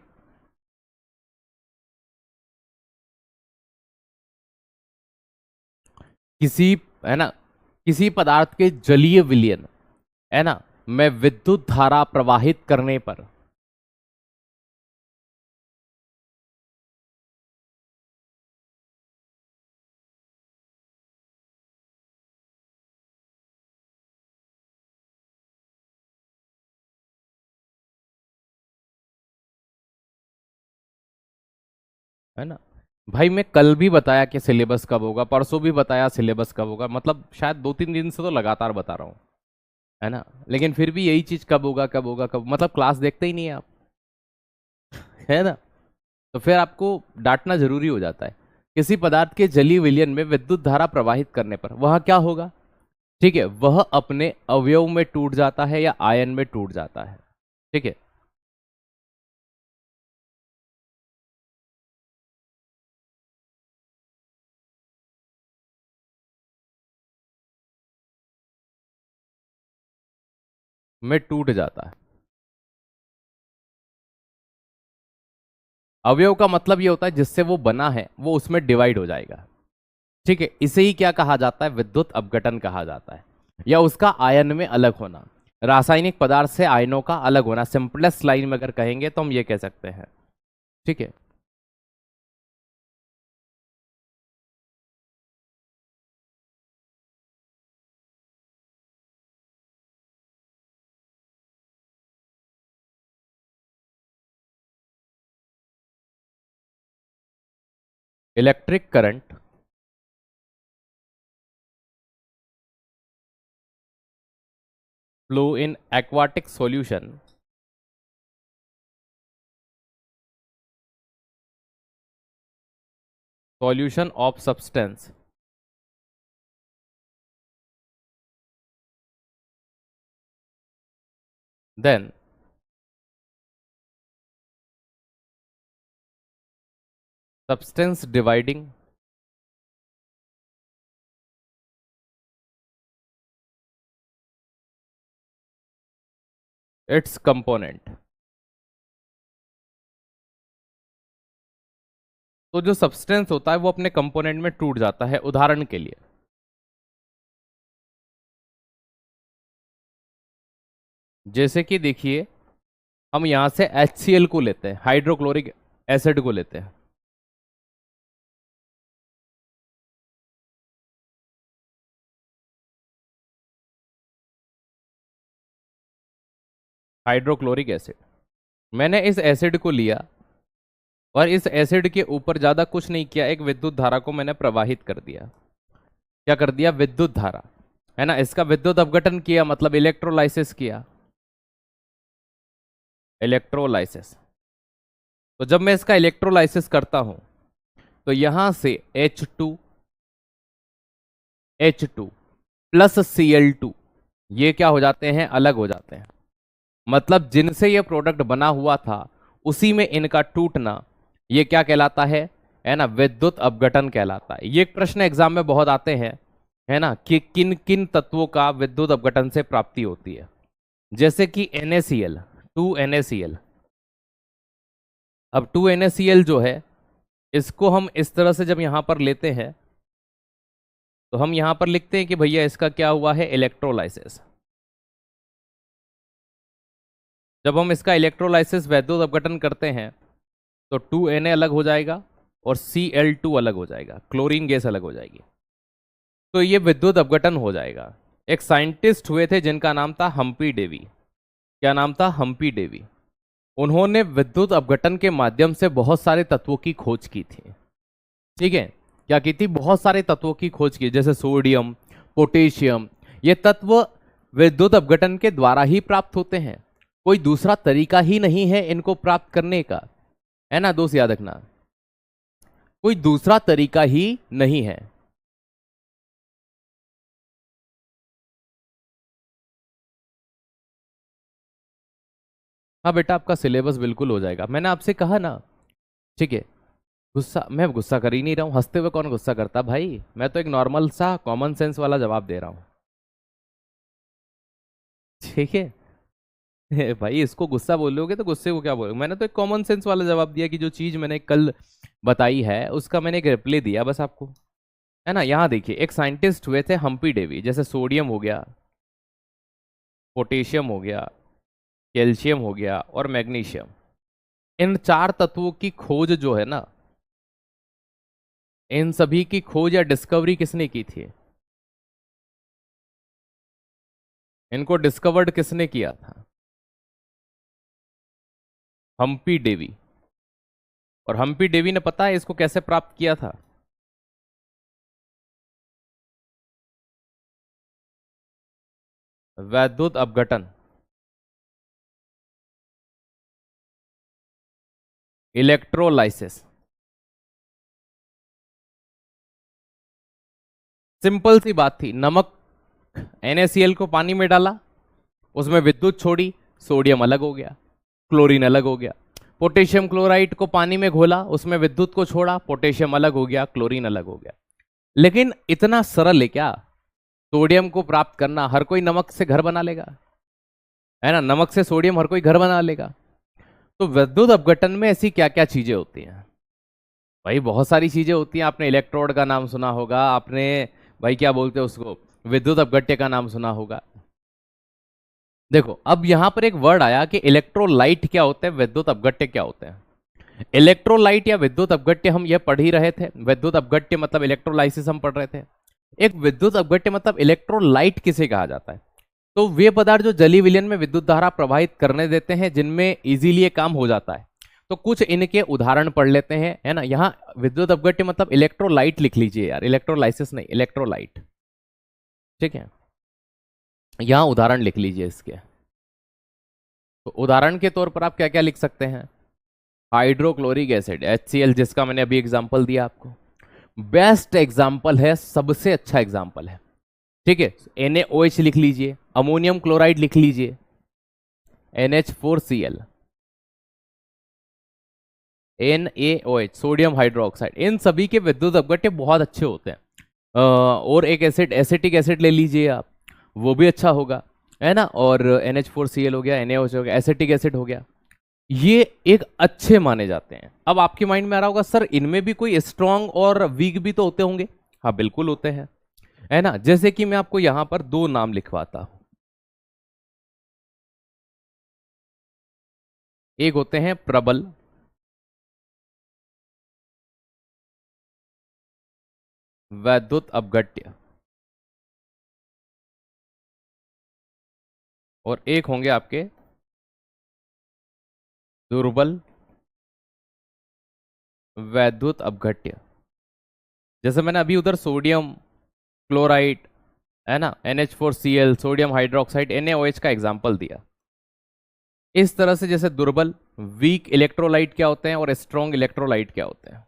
किसी, है ना, किसी पदार्थ के जलीय विलयन, है ना, में विद्युत धारा प्रवाहित करने पर, है ना। भाई मैं कल भी बताया कि सिलेबस कब होगा, परसों भी बताया सिलेबस कब होगा, मतलब शायद 2-3 दिन से तो लगातार बता रहा हूँ, है ना, लेकिन फिर भी यही चीज कब होगा कब होगा कब, मतलब क्लास देखते ही नहीं है आप, है ना। तो फिर आपको डांटना जरूरी हो जाता है। किसी पदार्थ के जलीय विलयन में विद्युत धारा प्रवाहित करने पर वह क्या होगा, ठीक है, वह अपने अवयव में टूट जाता है या आयन में टूट जाता है। ठीक है, में टूट जाता है। अवयव का मतलब ये होता है जिससे वो बना है वो उसमें डिवाइड हो जाएगा। ठीक है, इसे ही क्या कहा जाता है, विद्युत अपघटन कहा जाता है, या उसका आयन में अलग होना, रासायनिक पदार्थ से आयनों का अलग होना, सिंपलेस्ट लाइन में अगर कहेंगे तो हम ये कह सकते हैं। ठीक है, electric current flow in aquatic solution, solution of substance, then substance dividing its component। तो जो सब्सटेंस होता है वो अपने कंपोनेंट में टूट जाता है। उदाहरण के लिए जैसे कि देखिए, हम यहां से HCl को लेते हैं, हाइड्रोक्लोरिक एसिड को लेते हैं। हाइड्रोक्लोरिक एसिड, मैंने इस एसिड को लिया और इस एसिड के ऊपर ज्यादा कुछ नहीं किया, एक विद्युत धारा को मैंने प्रवाहित कर दिया। क्या कर दिया? विद्युत धारा, है ना। इसका विद्युत अपघटन किया, मतलब इलेक्ट्रोलाइसिस किया। इलेक्ट्रोलाइसिस, तो जब मैं इसका इलेक्ट्रोलाइसिस करता हूं तो यहां से H2 प्लस Cl2 ये क्या हो जाते हैं? अलग हो जाते हैं। मतलब जिनसे ये प्रोडक्ट बना हुआ था उसी में इनका टूटना, ये क्या कहलाता है ना, विद्युत अपघटन कहलाता है। ये एक प्रश्न एग्जाम में बहुत आते हैं, है ना, कि किन किन तत्वों का विद्युत अपघटन से प्राप्ति होती है। जैसे कि NaCl, 2NaCl। अब 2NaCl जो है, इसको हम इस तरह से जब यहां पर लेते हैं तो हम यहां पर लिखते हैं कि भैया इसका क्या हुआ है? इलेक्ट्रोलाइसिस। जब हम इसका इलेक्ट्रोलाइसिस विद्युत अपघटन करते हैं तो 2Na अलग हो जाएगा और Cl2 अलग हो जाएगा, क्लोरीन गैस अलग हो जाएगी। तो ये विद्युत अपघटन हो जाएगा। एक साइंटिस्ट हुए थे जिनका नाम था हम्पी डेवी। क्या नाम था? हम्पी डेवी। उन्होंने विद्युत अपघटन के माध्यम से बहुत सारे तत्वों की खोज की थी। ठीक है, क्या की थी? बहुत सारे तत्वों की खोज की, जैसे सोडियम, पोटेशियम। ये तत्व विद्युत अपघटन के द्वारा ही प्राप्त होते हैं, कोई दूसरा तरीका ही नहीं है इनको प्राप्त करने का, है ना। दोस्त याद रखना, कोई दूसरा तरीका ही नहीं है। हाँ बेटा, आपका सिलेबस बिल्कुल हो जाएगा, मैंने आपसे कहा ना। ठीक है, गुस्सा, मैं गुस्सा कर ही नहीं रहा हूं। हंसते हुए कौन गुस्सा करता भाई? मैं तो एक नॉर्मल सा कॉमन सेंस वाला जवाब दे रहा हूं। ठीक है भाई, इसको गुस्सा बोलोगे तो गुस्से को क्या बोलोगे? मैंने तो एक कॉमन सेंस वाला जवाब दिया कि जो चीज मैंने कल बताई है उसका मैंने एक रिप्लाई दिया बस आपको, है ना। यहां देखिए, एक साइंटिस्ट हुए थे हम्पी डेवी। जैसे सोडियम हो गया, पोटेशियम हो गया, कैल्शियम हो गया और मैग्नीशियम। इन चार तत्वों की खोज जो है ना, इन सभी की खोज या डिस्कवरी किसने की थी? इनको डिस्कवर्ड किसने किया था? हम्पी डेवी। और हम्पी डेवी ने, पता है इसको कैसे प्राप्त किया था? वैद्युत अपघटन, इलेक्ट्रोलाइसिस। सिंपल सी बात थी, नमक NaCl को पानी में डाला, उसमें विद्युत छोड़ी, सोडियम अलग हो गया, क्लोरीन अलग हो गया। पोटेशियम क्लोराइड को पानी में घोला, उसमें विद्युत को छोड़ा, पोटेशियम अलग हो गया, क्लोरीन अलग हो गया। लेकिन इतना सरल है क्या सोडियम को प्राप्त करना? हर कोई नमक से घर बना लेगा, है ना। नमक से सोडियम हर कोई घर बना लेगा। तो विद्युत अपघटन में ऐसी क्या क्या चीजें होती हैं? भाई बहुत सारी चीजें होती हैं। आपने इलेक्ट्रोड का नाम सुना होगा, आपने भाई क्या बोलते हैं उसको, विद्युत अपघट्य का नाम सुना होगा। देखो, अब यहां पर एक वर्ड आया कि इलेक्ट्रोलाइट क्या होते हैं, विद्युत अपघट्य क्या होते हैं। इलेक्ट्रोलाइट या विद्युत अपघट्य हम ये पढ़ ही रहे थे। विद्युत अपघट्य मतलब इलेक्ट्रोलाइसिस हम पढ़ रहे थे। एक विद्युत अपघट्य मतलब इलेक्ट्रोलाइट किसे कहा जाता है? तो वे पदार्थ जो जलीय विलयन में विद्युत धारा प्रवाहित करने देते हैं, जिनमें इजीली ये काम हो जाता है। तो कुछ इनके उदाहरण पढ़ लेते हैं, है ना। यहाँ विद्युत अपघट्य मतलब इलेक्ट्रोलाइट लिख लीजिए यार, इलेक्ट्रोलाइसिस नहीं, इलेक्ट्रोलाइट। ठीक है, यहां उदाहरण लिख लीजिए इसके। तो उदाहरण के तौर पर आप क्या क्या लिख सकते हैं? हाइड्रोक्लोरिक एसिड HCl, जिसका मैंने अभी एग्जांपल दिया आपको, बेस्ट एग्जांपल है, सबसे अच्छा एग्जांपल है। ठीक है, NaOH लिख लीजिए, अमोनियम क्लोराइड लिख लीजिए, NH4Cl, NaOH, सोडियम हाइड्रोक्साइड। इन सभी के विद्युत अपघट्य बहुत अच्छे होते हैं। और एक एसिड, एसिटिक एसिड ले लीजिए आप, वो भी अच्छा होगा, है ना। और NH4Cl हो गया, NaOH हो गया, एसिटिक एसिड हो गया। ये एक अच्छे माने जाते हैं। अब आपके माइंड में आ रहा होगा सर इनमें भी कोई स्ट्रांग और वीक भी तो होते होंगे। हाँ बिल्कुल होते हैं, है ना। जैसे कि मैं आपको यहां पर दो नाम लिखवाता हूं। एक होते हैं प्रबल, वैद्युत अपघट्य, और एक होंगे आपके दुर्बल वैद्युत अपघट्य। जैसे मैंने अभी उधर सोडियम क्लोराइड, है ना, NH4Cl, सोडियम हाइड्रोक्साइड, NaOH का एग्जाम्पल दिया। इस तरह से जैसे दुर्बल वीक इलेक्ट्रोलाइट क्या होते हैं और स्ट्रॉन्ग इलेक्ट्रोलाइट क्या होते हैं।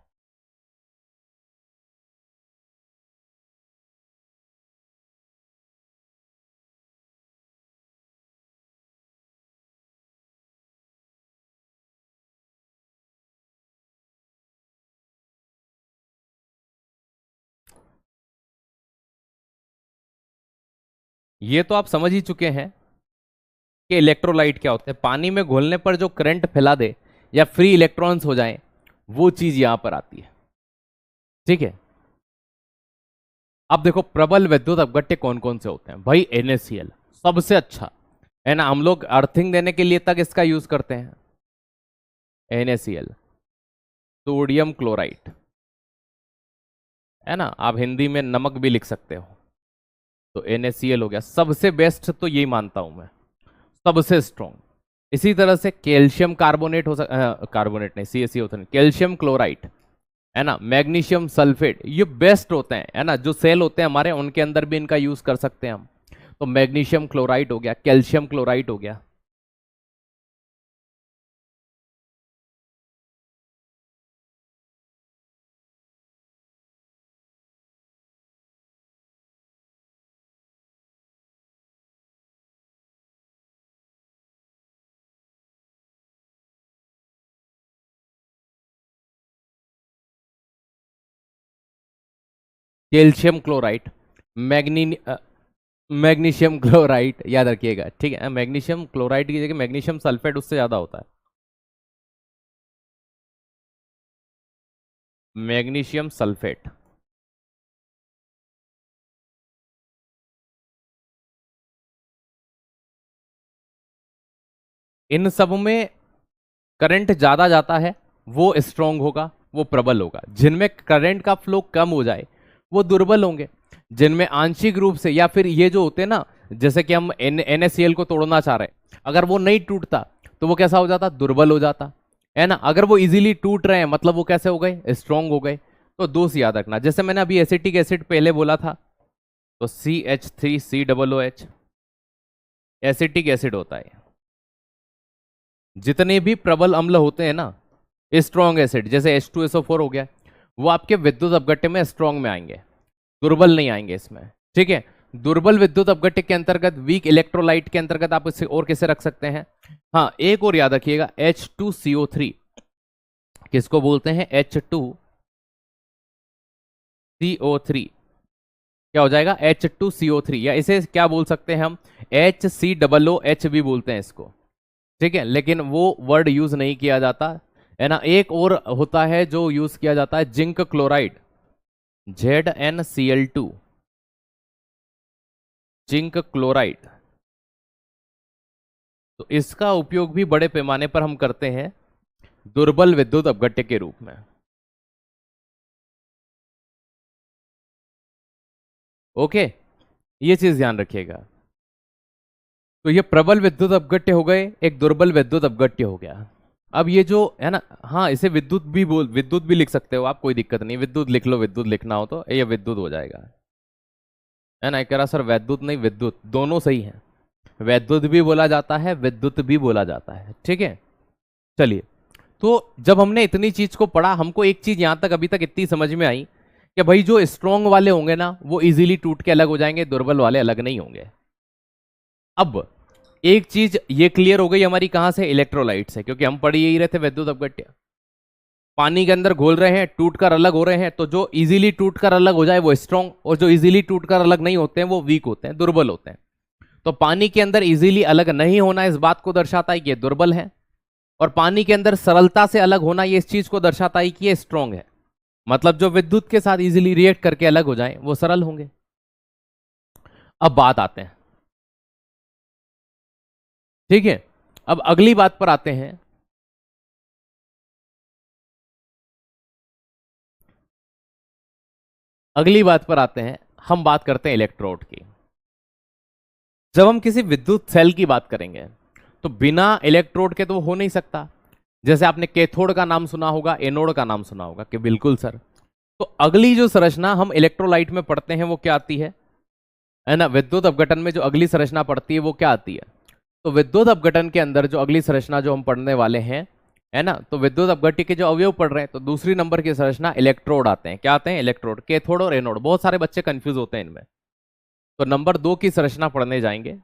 ये तो आप समझ ही चुके हैं कि इलेक्ट्रोलाइट क्या होते हैं। पानी में घोलने पर जो करंट फैला दे या फ्री इलेक्ट्रॉन्स हो जाएं, वो चीज यहां पर आती है। ठीक है। अब देखो प्रबल विद्युत अपघट्य कौन कौन से होते हैं भाई। NaCl सबसे अच्छा, है ना। हम लोग अर्थिंग देने के लिए तक इसका यूज करते हैं। NaCl, सोडियम क्लोराइड, है ना, आप हिंदी में नमक भी लिख सकते हो। तो NaCl हो गया सबसे बेस्ट, तो यही मानता हूं मैं, सबसे स्ट्रॉन्ग। इसी तरह से कैल्शियम कार्बोनेट हो कार्बोनेट नहीं, CaC होता नहीं, कैल्शियम क्लोराइड, है ना, मैग्नीशियम सल्फेट, ये बेस्ट होते हैं, है ना। जो सेल होते हैं हमारे उनके अंदर भी इनका यूज कर सकते हैं हम। तो मैग्नीशियम क्लोराइड हो गया, कैल्शियम क्लोराइड हो गया। कैल्शियम क्लोराइड, मैग्नी मैग्नीशियम क्लोराइड याद रखिएगा, ठीक है। मैग्नीशियम क्लोराइड की जगह मैग्नीशियम सल्फेट उससे ज्यादा होता है। मैग्नीशियम सल्फेट, इन सब में करंट ज्यादा जाता है, वो स्ट्रांग होगा, वो प्रबल होगा। जिनमें करंट का फ्लो कम हो जाए वो दुर्बल होंगे। जिनमें आंशिक रूप से, या फिर ये जो होते हैं ना, जैसे कि हम NaCl को तोड़ना चाह रहे हैं, अगर वो नहीं टूटता तो वो कैसा हो जाता, दुर्बल हो जाता, है ना। अगर वो इजीली टूट रहे हैं मतलब वो कैसे हो गए, स्ट्रांग हो गए। तो दोस्त याद रखना, जैसे मैंने अभी एसिटिक एसिड पहले बोला था, तो CH3COOH एसिटिक एसिड होता है। जितने भी प्रबल अम्ल होते हैं ना, स्ट्रॉन्ग एसिड, जैसे H2SO4 हो गया, वो आपके विद्युत अपघट्य में स्ट्रॉन्ग में आएंगे, दुर्बल नहीं आएंगे इसमें। ठीक है। दुर्बल विद्युत अपघट्य के अंतर्गत, वीक इलेक्ट्रोलाइट के अंतर्गत आप इसे और कैसे रख सकते हैं। हाँ एक और याद रखिएगा, H2CO3 किसको बोलते हैं, H2CO3 क्या हो जाएगा, H2CO3, या इसे क्या बोल सकते हैं हम, HCOOH भी बोलते हैं इसको। ठीक है, लेकिन वो वर्ड यूज नहीं किया जाता, है ना। एक और होता है जो यूज किया जाता है, zinc chloride, ZnCl2, zinc chloride. तो इसका उपयोग भी बड़े पैमाने पर हम करते हैं दुर्बल विद्युत अपघट्य के रूप में। ओके, ये चीज ध्यान रखिएगा। तो ये प्रबल विद्युत अपघट्य हो गए, एक दुर्बल विद्युत अपघट्य हो गया। अब ये जो है ना, हाँ इसे विद्युत भी लिख सकते हो आप, कोई दिक्कत नहीं, विद्युत लिख लो, विद्युत लिखना हो तो ये विद्युत हो जाएगा, है ना। कह रहा सर वैद्युत नहीं विद्युत, दोनों सही है। वैद्युत भी बोला जाता है, विद्युत भी बोला जाता है, ठीक है। चलिए, तो जब हमने इतनी चीज को पढ़ा, हमको एक चीज यहां तक अभी तक इतनी समझ में आई कि भाई जो स्ट्रांग वाले होंगे ना वो इजीली टूट के अलग हो जाएंगे, दुर्बल वाले अलग नहीं होंगे। अब एक चीज ये क्लियर हो गई हमारी, कहां से, इलेक्ट्रोलाइट से, क्योंकि हम पढ़ यही रहे थे विद्युत अपघट्य। पानी के अंदर घोल रहे हैं, टूट कर अलग हो रहे हैं, तो जो इजीली टूट कर अलग हो जाए वो स्ट्रांग, और जो इजीली टूट कर अलग नहीं होते हैं वो वीक होते हैं, दुर्बल होते हैं। तो पानी के अंदर इजीली अलग नहीं होना इस बात को दर्शाता है कि ये दुर्बल है, और पानी के अंदर सरलता से अलग होना ये इस चीज को दर्शाता है कि ये स्ट्रांग है। मतलब जो विद्युत के साथ इजीली रिएक्ट करके अलग हो जाए वो सरल होंगे। अब बात आते हैं, ठीक है, अब अगली बात पर आते हैं। अगली बात पर आते हैं, हम बात करते हैं इलेक्ट्रोड की। जब हम किसी विद्युत सेल की बात करेंगे तो बिना इलेक्ट्रोड के तो वो हो नहीं सकता। जैसे आपने कैथोड का नाम सुना होगा, एनोड का नाम सुना होगा, कि बिल्कुल सर। तो अगली जो संरचना हम इलेक्ट्रोलाइट में पढ़ते हैं वो क्या आती है ना, विद्युत अपघटन में जो अगली संरचना पड़ती है वो क्या आती है। तो विद्युत अपघटन के अंदर जो अगली संरचना जो हम पढ़ने वाले हैं, है ना, तो विद्युत अपघट्य के जो अवयव पढ़ रहे हैं, तो दूसरी नंबर की संरचना इलेक्ट्रोड आते हैं। क्या आते हैं? इलेक्ट्रोड। कैथोड और एनोड, बहुत सारे बच्चे कंफ्यूज होते हैं इनमें। तो नंबर 2 की संरचना पढ़ने जाएंगे।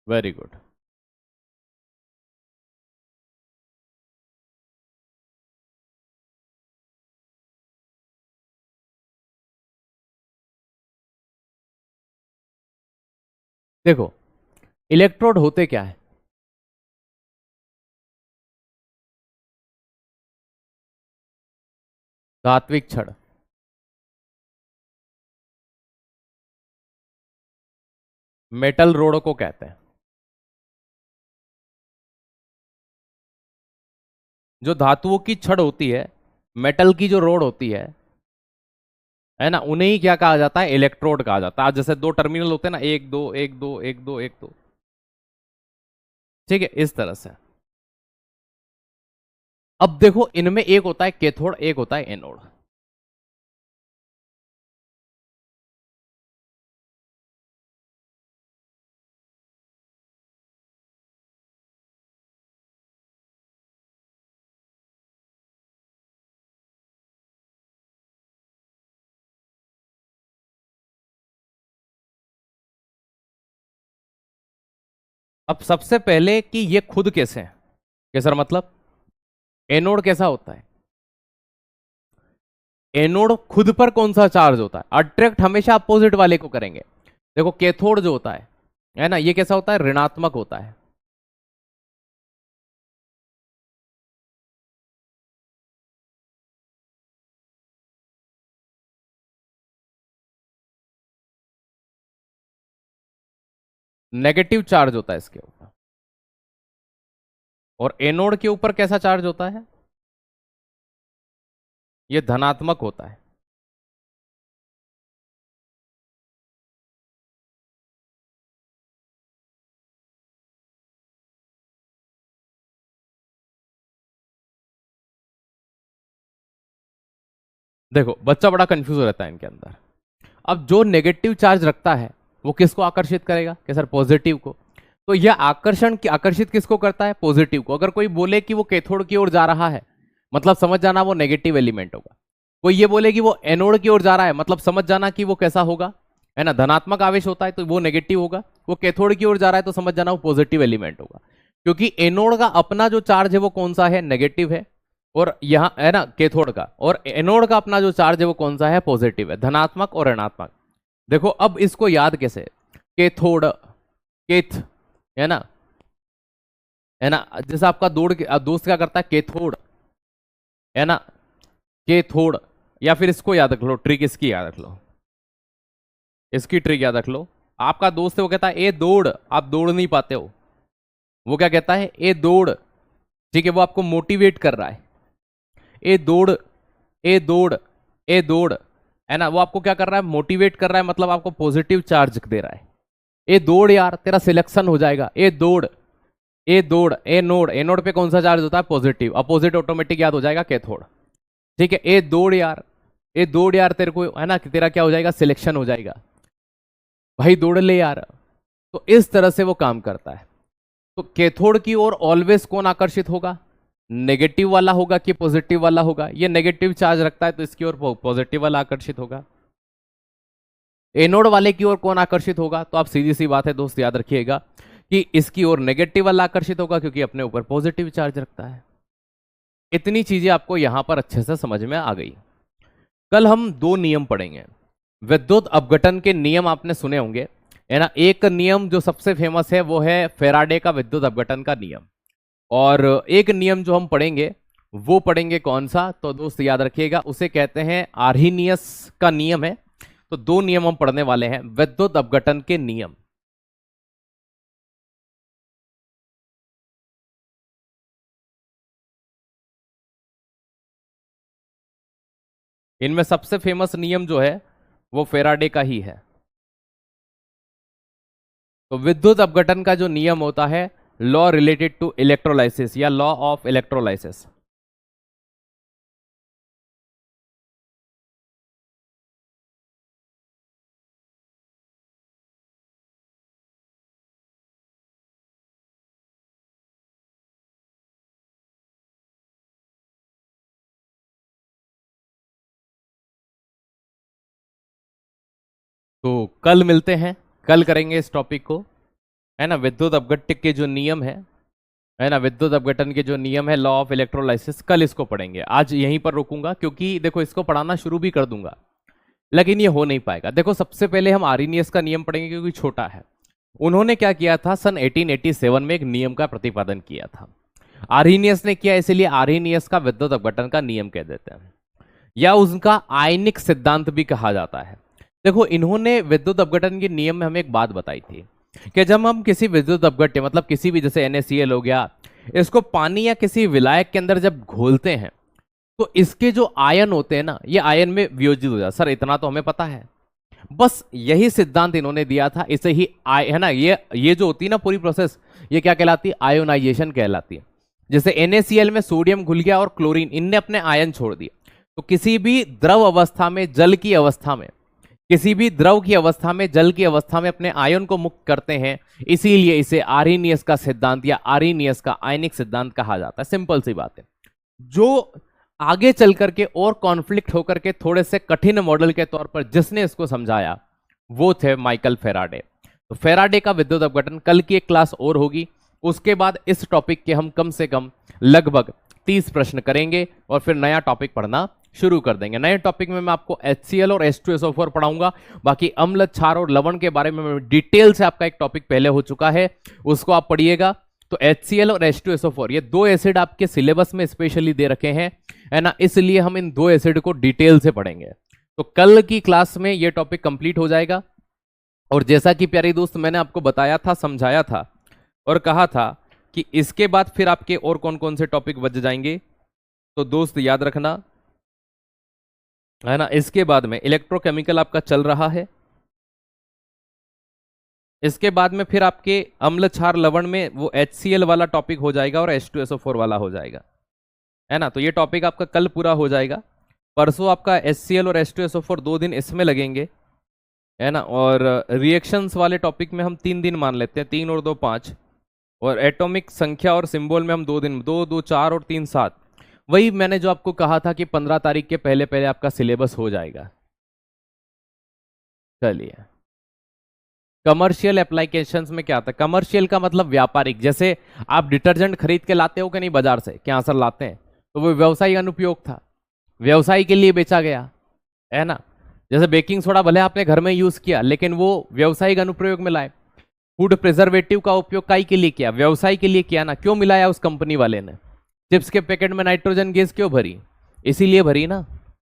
Very good. देखो, इलेक्ट्रोड होते क्या है? धात्विक छड़। मेटल रोड को कहते हैं। जो धातुओं की छड़ होती है, मेटल की जो रोड होती है ना, उन्हें ही क्या कहा जाता है? इलेक्ट्रोड कहा जाता है। आज जैसे दो टर्मिनल होते हैं ना, एक दो एक दो एक दो एक दो, ठीक है, इस तरह से। अब देखो, इनमें एक होता है कैथोड, एक होता है एनोड। अब सबसे पहले कि ये खुद कैसे है, कि सर मतलब एनोड कैसा होता है? एनोड खुद पर कौन सा चार्ज होता है? अट्रैक्ट हमेशा अपोजिट वाले को करेंगे। देखो, कैथोड जो होता है ना, ये कैसा होता है? ऋणात्मक होता है। नेगेटिव चार्ज होता है इसके ऊपर। और एनोड के ऊपर कैसा चार्ज होता है? ये धनात्मक होता है। देखो, बच्चा बड़ा कंफ्यूज रहता है इनके अंदर। अब जो नेगेटिव चार्ज रखता है वो किसको आकर्षित करेगा? कि सर पॉजिटिव को। तो यह आकर्षित किसको करता है? पॉजिटिव को। अगर कोई बोले कि वो कैथोड की ओर जा रहा है, मतलब समझ जाना वो नेगेटिव एलिमेंट होगा। कोई ये बोले कि वो एनोड की ओर जा रहा है, मतलब समझ जाना कि वो कैसा होगा, है ना, धनात्मक आवेश होता है तो वो नेगेटिव होगा। वो कैथोड की ओर जा रहा है तो समझ जाना वो पॉजिटिव एलिमेंट होगा। क्योंकि एनोड का अपना जो चार्ज है वो कौन सा है? नेगेटिव है। और यहां है ना कैथोड का, और एनोड का अपना जो चार्ज है वो कौन सा है? पॉजिटिव है, धनात्मक और ऋणात्मक। देखो, अब इसको याद कैसे? कैथोड, केथ, है ना, है ना, जैसे आपका दोस्त क्या करता है? कैथोड, है ना, कैथोड। या फिर इसको याद रख लो, ट्रिक इसकी याद रख लो, इसकी ट्रिक याद रख लो। आपका दोस्त है, वो कहता है ए दौड़, आप दौड़ नहीं पाते हो। वो क्या कहता है? ए दौड़। ठीक है, वो आपको मोटिवेट कर रहा है। ए दौड़, ए दौड़, ए दौड़, है ना, वो आपको क्या कर रहा है? मोटिवेट कर रहा है, मतलब आपको पॉजिटिव चार्ज दे रहा है। ए दौड़ यार, तेरा सिलेक्शन हो जाएगा, ए दौड़, ए दौड़। ए नोड, ए नोड पे कौन सा चार्ज होता है? पॉजिटिव। अपोजिट ऑटोमेटिक याद हो जाएगा कैथोड। ठीक है, ए दौड़ यार, ये दौड़ यार, तेरे को है ना कि तेरा क्या हो जाएगा, सिलेक्शन हो जाएगा, भाई दौड़ ले यार। तो इस तरह से वो काम करता है। तो कैथोड की ओर ऑलवेज कौन आकर्षित होगा, नेगेटिव वाला होगा कि पॉजिटिव वाला होगा, ये नेगेटिव चार्ज रखता है तो इसकी ओर पॉजिटिव वाला आकर्षित होगा। एनोड वाले की ओर कौन आकर्षित होगा, तो आप सीधी सी बात है दोस्त याद रखिएगा कि इसकी ओर नेगेटिव वाला आकर्षित होगा क्योंकि अपने ऊपर पॉजिटिव चार्ज रखता है। इतनी चीजें आपको यहां पर अच्छे से समझ में आ गई। कल हम दो नियम पढ़ेंगे। विद्युत अपघटन के नियम आपने सुने होंगे, है ना। एक नियम जो सबसे फेमस है वो है फेराडे का विद्युत अपघटन का नियम, और एक नियम जो हम पढ़ेंगे वो पढ़ेंगे कौन सा, तो दोस्त याद रखिएगा उसे कहते हैं आर्हीनियस का नियम है। तो दो नियम हम पढ़ने वाले हैं, विद्युत अपघटन के नियम। इनमें सबसे फेमस नियम जो है वो फेराडे का ही है। तो विद्युत अपघटन का जो नियम होता है, लॉ रिलेटेड टू इलेक्ट्रोलाइसिस या लॉ ऑफ इलेक्ट्रोलाइसिस। तो कल मिलते हैं, कल करेंगे इस टॉपिक को, है ना। विद्युत अपघटन के जो नियम है ना, विद्युत अपघटन के जो नियम है लॉ ऑफ इलेक्ट्रोलाइसिस, कल इसको पढ़ेंगे। आज यहीं पर रुकूंगा क्योंकि देखो इसको पढ़ाना शुरू भी कर दूंगा लेकिन ये हो नहीं पाएगा। देखो सबसे पहले हम आर्हीनियस का नियम पढ़ेंगे क्योंकि छोटा है। उन्होंने क्या किया था, सन 1887 में एक नियम का प्रतिपादन किया था। आर्हीनियस ने किया, इसलिए आर्हीनियस का विद्युत अपघटन का नियम कह देते हैं, या उनका आयनिक सिद्धांत भी कहा जाता है। देखो इन्होंने विद्युत अपघटन के नियम में हमें एक बात बताई थी कि जब हम किसी विद्युत अपघट्य मतलब किसी भी जैसे NaCl हो गया, इसको पानी या किसी विलायक के अंदर जब घोलते हैं तो इसके जो आयन होते हैं ना, ये आयन में वियोजित हो जाते। सर इतना तो हमें पता है, बस यही सिद्धांत इन्होंने दिया था। इसे ही है ना, ये जो होती है ना पूरी प्रोसेस, ये क्या कहलाती है, आयोनाइजेशन कहलाती है। जैसे NaCl में सोडियम घुल गया और क्लोरीन, इनने अपने आयन छोड़ दिए। तो किसी भी द्रव अवस्था में, जल की अवस्था में, किसी भी द्रव की अवस्था में, जल की अवस्था में अपने आयन को मुक्त करते हैं, इसीलिए इसे आर्हीनियस का सिद्धांत या आर्हीनियस का आयनिक सिद्धांत कहा जाता है। सिंपल सी बात है। जो आगे चल करके और कॉन्फ्लिक्ट होकर के थोड़े से कठिन मॉडल के तौर पर जिसने इसको समझाया वो थे माइकल फेराडे। तो फेराडे का विद्युत अपघटन कल की एक क्लास और होगी। उसके बाद इस टॉपिक के हम कम से कम लगभग 30 प्रश्न करेंगे और फिर नया टॉपिक पढ़ना शुरू कर देंगे। नए टॉपिक में मैं आपको HCl और H2SO4 पढ़ाऊंगा। बाकी अम्ल, क्षार और लवण के बारे में डिटेल से आपका एक टॉपिक पहले हो चुका है, उसको आप पढ़िएगा। तो HCl और H2SO4 ये दो एसिड आपके सिलेबस में स्पेशली दे रखे हैं, है ना, इसलिए हम इन दो एसिड को डिटेल से पढ़ेंगे। तो कल की क्लास में ये टॉपिक कंप्लीट हो जाएगा। और जैसा कि प्यारे दोस्त मैंने आपको बताया था, समझाया था और कहा था कि इसके बाद फिर आपके और कौन कौन से टॉपिक बच जाएंगे, तो दोस्त याद रखना, है ना। इसके बाद में इलेक्ट्रोकेमिकल आपका चल रहा है। इसके बाद में फिर आपके अम्ल, क्षार, लवण में वो HCl वाला टॉपिक हो जाएगा और H2SO4 वाला हो जाएगा, है ना। तो ये टॉपिक आपका कल पूरा हो जाएगा। परसों आपका HCl और H2SO4 2 दिन इसमें लगेंगे, है ना। और रिएक्शंस वाले टॉपिक में हम 3 दिन मान लेते हैं, 3 और 2 5, और एटॉमिक संख्या और सिंबल में हम 2 दिन, 2 2 4 और 3 7। वही मैंने जो आपको कहा था कि 15 तारीख के पहले पहले आपका सिलेबस हो जाएगा। चलिए, कमर्शियल एप्लीकेशंस में क्या आता है, कमर्शियल का मतलब व्यापारिक। जैसे आप डिटर्जेंट खरीद के लाते हो कि नहीं बाजार से, क्या सर लाते हैं, तो वो व्यवसायिक अनुप्रयोग था, व्यवसाय के लिए बेचा गया, है ना। जैसे बेकिंग सोडा भले आपने घर में यूज किया लेकिन वो व्यवसायिक अनुप्रयोग में लाए। फूड प्रिजर्वेटिव का उपयोग काई के लिए किया, व्यवसाय के लिए किया ना। क्यों मिलाया उस कंपनी वाले ने, चिप्स के पैकेट में नाइट्रोजन गैस क्यों भरी, इसीलिए भरी ना।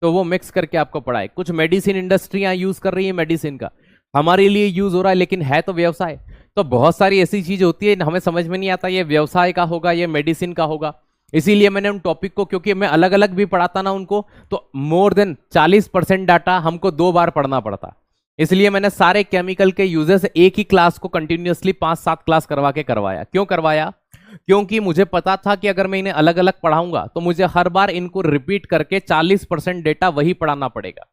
तो वो मिक्स करके आपको पढ़ाए। कुछ मेडिसिन इंडस्ट्रियां यूज कर रही है, मेडिसिन का हमारे लिए यूज हो रहा है लेकिन है तो व्यवसाय। तो बहुत सारी ऐसी चीज होती है हमें समझ में नहीं आता ये व्यवसाय का होगा ये मेडिसिन का होगा। इसीलिए मैंने उन टॉपिक को, क्योंकि मैं अलग अलग भी पढ़ाता ना उनको, तो मोर देन 40% डाटा हमको 2 बार पढ़ना पड़ता। इसलिए मैंने सारे केमिकल के यूजेस एक ही क्लास को कंटिन्यूअसली 5-7 क्लास करवा के करवाया। क्यों करवाया, क्योंकि मुझे पता था कि अगर मैं इन्हें अलग अलग पढ़ाऊंगा तो मुझे हर बार इनको रिपीट करके 40% डेटा वही पढ़ाना पड़ेगा।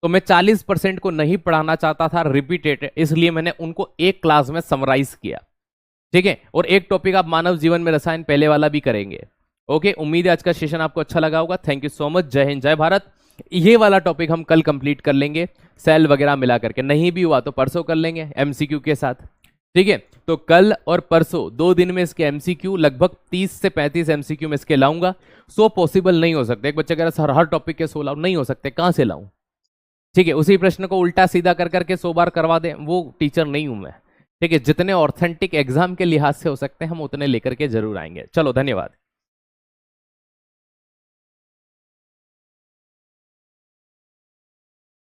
तो मैं 40% को नहीं पढ़ाना चाहता था रिपीटेड, इसलिए मैंने उनको एक क्लास में समराइज किया। ठीक है, और एक टॉपिक आप मानव जीवन में रसायन पहले वाला भी करेंगे। ओके, उम्मीद है आज का सेशन आपको अच्छा लगा होगा। Thank you so much. जय हिंद, जय भारत। ये वाला टॉपिक हम कल कंप्लीट कर लेंगे, सेल वगैरह मिला करके। नहीं भी हुआ तो परसों कर लेंगे एमसीक्यू के साथ। ठीक है, तो कल और परसों 2 दिन में इसके एमसीक्यू लगभग 30 से 35 एमसीक्यू में इसके लाऊंगा। 100 पॉसिबल नहीं हो सकते। एक बच्चे कह रहा सर हर टॉपिक के 100 लाऊं, नहीं हो सकते, कहां से लाऊं? ठीक है, उसी प्रश्न को उल्टा सीधा कर करके 100 बार करवा दें, वो टीचर नहीं हूं मैं। ठीक है, जितने ऑथेंटिक एग्जाम के लिहाज से हो सकते हैं हम उतने लेकर के जरूर आएंगे। चलो, धन्यवाद।